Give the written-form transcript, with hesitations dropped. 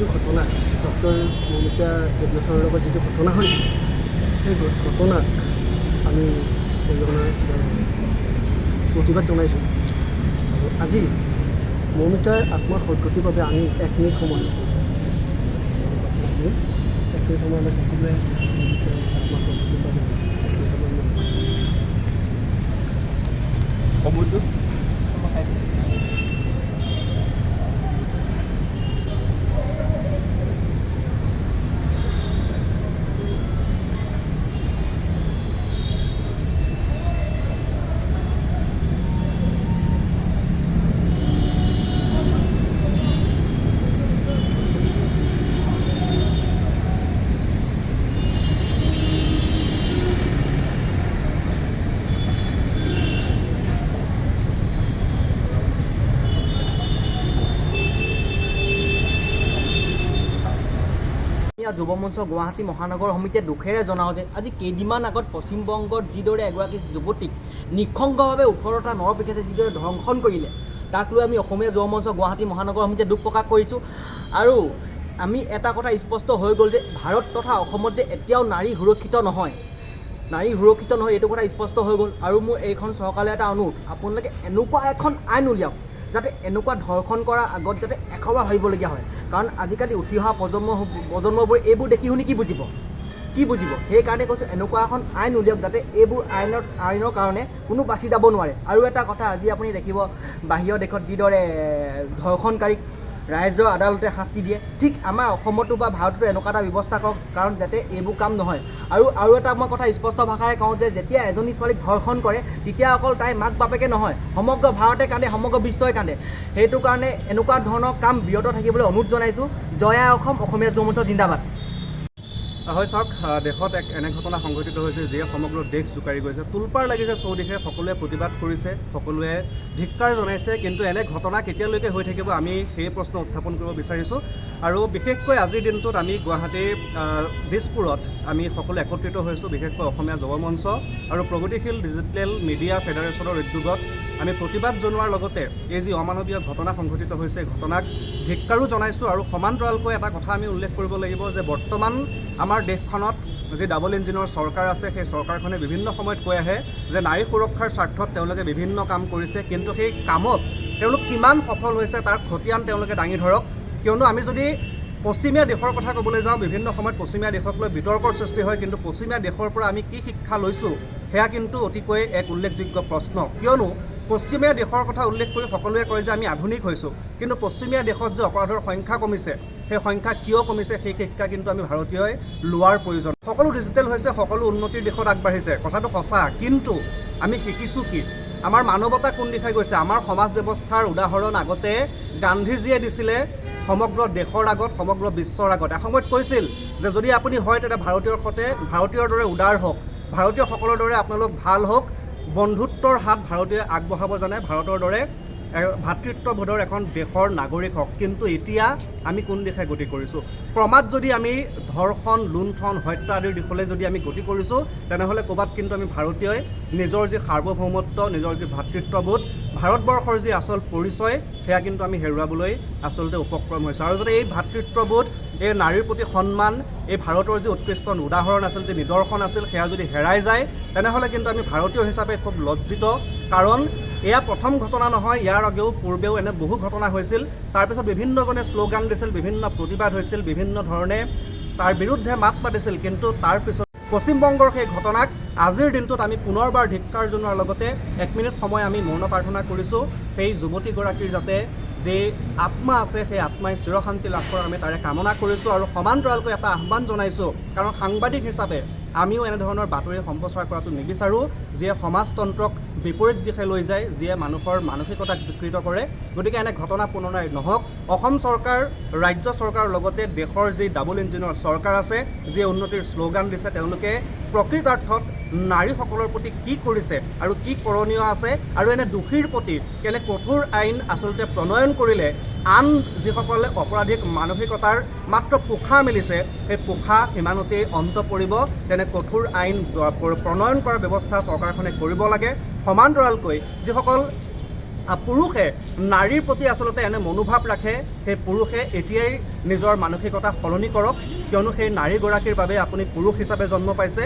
যিটো ঘটনা ডক্টৰ মৌমিতা দেৱনাথৰ লগত যিটো ঘটনা হৈছিল সেই ঘটনাক আমি প্ৰতিবাদ জনাইছোঁ। আৰু আজি মৌমিতাৰ আত্মাৰ সদ্গতিৰ বাবে আমি 1 মিনিট সময় আমি সকলোৱে আত্মাৰ সদ্গতিৰ বাবে সময়টো যুৱ মঞ্চ গুৱাহাটী মহানগৰ সমিতিয়ে দুখেৰে জনাওঁ যে আজি কেইদিনমান আগত পশ্চিমবংগত যিদৰে এগৰাকী যুৱতীক নৃশংসভাৱে 18টা নৰপিকেটে যিদৰে ধৰ্ষণ কৰিলে তাক লৈ আমি অসমীয়া যুৱ মঞ্চ গুৱাহাটী মহানগৰ সমিতিয়ে দুখ প্ৰকাশ কৰিছোঁ। আৰু আমি এটা কথা স্পষ্ট হৈ গ'ল যে ভাৰত তথা অসমত যে এতিয়াও নাৰী সুৰক্ষিত নহয়, এইটো কথা স্পষ্ট হৈ গ'ল। আৰু মোৰ এইখন চৰকাৰলৈ এটা অনুৰোধ, আপোনালোকে এনেকুৱা এখন আইন উলিয়াওক যাতে এনেকুৱা ধৰ্ষণ কৰাৰ আগত যাতে এশবাৰ ভাবিবলগীয়া হয়। কাৰণ আজিকালি উঠি অহা প্ৰজন্মবোৰে এইবোৰ দেখি শুনি কি বুজিব, সেইকাৰণে কৈছোঁ এনেকুৱা এখন আইন উলিয়াওক যাতে এইবোৰ আইনৰ কাৰণে কোনো বাচি যাব নোৱাৰে। আৰু এটা কথা, আজি আপুনি দেখিব বাহিৰৰ দেশত যিদৰে ধৰ্ষণকাৰীক ৰাইজৰ আদালতে শাস্তি দিয়ে, ঠিক আমাৰ অসমতো বা ভাৰততো এনেকুৱা এটা ব্যৱস্থা কৰক কাৰণ যাতে এইবোৰ কাম নহয়। আৰু এটা মই কথা স্পষ্ট ভাষাৰে কওঁ যে যেতিয়া এজনী ছোৱালীক ধৰ্ষণ কৰে তেতিয়া অকল তাই মাক বাপেকে নহয়, সমগ্ৰ ভাৰতে কান্দে, সমগ্ৰ বিশ্বই কান্দে। সেইটো কাৰণে এনেকুৱা ধৰণৰ কাম বিৰত থাকিবলৈ অনুৰোধ জনাইছোঁ। জয় আই অসম, অসমীয়া যুৱ মঞ্চ জিন্দাবাদ। হয়, চাওক, দেশত এনে ঘটনা সংঘটিত হৈছে যিয়ে সমগ্ৰ দেশ জোকাৰি গৈছে, তোলপাৰ লাগিছে চৌদিশে, সকলোৱে প্ৰতিবাদ কৰিছে, সকলোৱে ধিক্কাৰ জনাইছে। কিন্তু এনে ঘটনা কেতিয়ালৈকে হৈ থাকিব আমি সেই প্ৰশ্ন উত্থাপন কৰিব বিচাৰিছোঁ। আৰু বিশেষকৈ আজিৰ দিনটোত আমি গুৱাহাটীৰ দিছপুৰত আমি সকলো একত্ৰিত হৈছোঁ, বিশেষকৈ অসমীয়া যুৱ মঞ্চ আৰু প্ৰগতিশীল ডিজিটেল মিডিয়া ফেডাৰেশ্যনৰ উদ্যোগত আমি প্ৰতিবাদ জনোৱাৰ লগতে এই যি অমানৱীয় ঘটনা সংঘটিত হৈছে ঘটনাক ধিক্কাৰো জনাইছোঁ। আৰু সমান্তৰালকৈ এটা কথা আমি উল্লেখ কৰিব লাগিব যে বৰ্তমান আমাৰ দেশখনত যি ডাবল ইঞ্জিনৰ চৰকাৰ আছে, সেই চৰকাৰখনে বিভিন্ন সময়ত কৈ আহে যে নাৰী সুৰক্ষাৰ স্বাৰ্থত তেওঁলোকে বিভিন্ন কাম কৰিছে, কিন্তু সেই কামত তেওঁলোক কিমান সফল হৈছে তাৰ খতিয়ান তেওঁলোকে দাঙি ধৰক। কিয়নো আমি যদি পশ্চিমীয়া দেশৰ কথা ক'বলৈ যাওঁ, বিভিন্ন সময়ত পশ্চিমীয়া দেশক লৈ বিতৰ্কৰ সৃষ্টি হয়, কিন্তু পশ্চিমীয়া দেশৰ পৰা আমি কি শিক্ষা লৈছোঁ সেয়া কিন্তু অতিকৈ এক উল্লেখযোগ্য প্ৰশ্ন। কিয়নো পশ্চিমীয়া দেশৰ কথা উল্লেখ কৰি সকলোৱে কয় যে আমি আধুনিক হৈছোঁ, কিন্তু পশ্চিমীয়া দেশত যে অপৰাধৰ সংখ্যা কমিছে, সেই সংখ্যা কিয় কমিছে সেই শিক্ষা কিন্তু আমি ভাৰতীয়ই লোৱাৰ প্ৰয়োজন। সকলো ডিজিটেল হৈছে, সকলো উন্নতিৰ দিশত আগবাঢ়িছে, কথাটো সঁচা, কিন্তু আমি শিকিছোঁ কি? আমাৰ মানৱতা কোন দিশে গৈছে? আমাৰ সমাজ ব্যৱস্থাৰ উদাহৰণ আগতে গান্ধীজীয়ে দিছিলে সমগ্ৰ দেশৰ আগত, সমগ্ৰ বিশ্বৰ আগত। এসময়ত কৈছিল যে যদি আপুনি হয় তেতিয়া ভাৰতীয়ৰ দৰে উদাৰ হওক, ভাৰতীয়সকলৰ দৰে আপোনালোক ভাল হওক, বন্ধুত্বৰ হাত ভাৰতীয় আগবঢ়াব জানে, ভাৰতৰ দৰে ভাতৃত্ববোধৰ এখন দেশৰ নাগৰিক হওক। কিন্তু এতিয়া আমি কোন দিশে গতি কৰিছোঁ? ক্ৰমাৎ যদি আমি ধৰ্ষণ, লুণ্ঠন, হত্যা আদিৰ দিশলৈ যদি আমি গতি কৰিছোঁ, তেনেহ'লে ক'ৰবাত কিন্তু আমি ভাৰতীয়ই নিজৰ যি সাৰ্বভৌমত্ব, নিজৰ যি ভাতৃত্ববোধ, ভাৰতবৰ্ষৰ যি আচল পৰিচয়, সেয়া কিন্তু আমি হেৰুৱাবলৈ আচলতে উপক্ৰম হৈছোঁ। আৰু যদি এই ভাতৃত্ববোধ, এই নাৰীৰ প্ৰতি সন্মান, এই ভাৰতৰ যি উৎকৃষ্ট উদাহৰণ আছিল, যি নিদৰ্শন আছিল, সেয়া যদি হেৰাই যায় তেনেহ'লে কিন্তু আমি ভাৰতীয় হিচাপে খুব লজ্জিত। কাৰণ এয়া প্ৰথম ঘটনা নহয়, ইয়াৰ আগেও পূৰ্বেও এনে বহু ঘটনা হৈছিল। তাৰপিছত বিভিন্নজনে শ্লোগান দিছিল, বিভিন্ন প্ৰতিবাদ হৈছিল, বিভিন্ন ধৰণে তাৰ বিৰুদ্ধে মাত মাতিছিল, কিন্তু তাৰপিছত পশ্চিমবংগৰ সেই ঘটনাক আজিৰ দিনটোত আমি পুনৰবাৰ ধিক্কাৰ জনোৱাৰ লগতে 1 মিনিট সময় আমি মৌন প্ৰাৰ্থনা কৰিছোঁ সেই যুৱতীগৰাকীৰ যাতে যি আত্মা আছে সেই আত্মাই চিৰশান্তি লাভ কৰাৰ আমি তাৰে কামনা কৰিছোঁ। আৰু সমান্তৰালকৈ এটা আহ্বান জনাইছোঁ, কাৰণ সাংবাদিক হিচাপে আমিও এনেধৰণৰ বাতৰি সম্প্ৰচাৰ কৰাটো নিবিচাৰোঁ যিয়ে সমাজতন্ত্ৰক বিপৰীত দিশে লৈ যায়, যিয়ে মানুহৰ মানসিকতাক বিকৃত কৰে। গতিকে এনে ঘটনা পুনৰাই নহওক। অসম চৰকাৰ, ৰাজ্য চৰকাৰৰ লগতে দেশৰ যি ডাবল ইঞ্জিনৰ চৰকাৰ আছে, যিয়ে উন্নতিৰ শ্লোগান দিছে, তেওঁলোকে প্ৰকৃতাৰ্থত নাৰীসকলৰ প্ৰতি কি কৰিছে আৰু কি কৰণীয় আছে, আৰু এনে দোষীৰ প্ৰতি কেনে কঠোৰ আইন আচলতে প্ৰণয়ন কৰিলে আন যিসকলে অপৰাধিক মানসিকতাৰ মাত্ৰ পোখা মেলিছে, সেই পোখা সিমানতেই অন্ত পৰিব। তেনে কঠোৰ আইন প্ৰণয়ন কৰাৰ ব্যৱস্থা চৰকাৰখনে কৰিব লাগে। সমান্তৰালকৈ যিসকল পুৰুষে নাৰীৰ প্ৰতি আচলতে এনে মনোভাৱ ৰাখে, সেই পুৰুষে এতিয়াই নিজৰ মানসিকতা সলনি কৰক, কিয়নো সেই নাৰীগৰাকীৰ বাবে আপুনি পুৰুষ হিচাপে জন্ম পাইছে।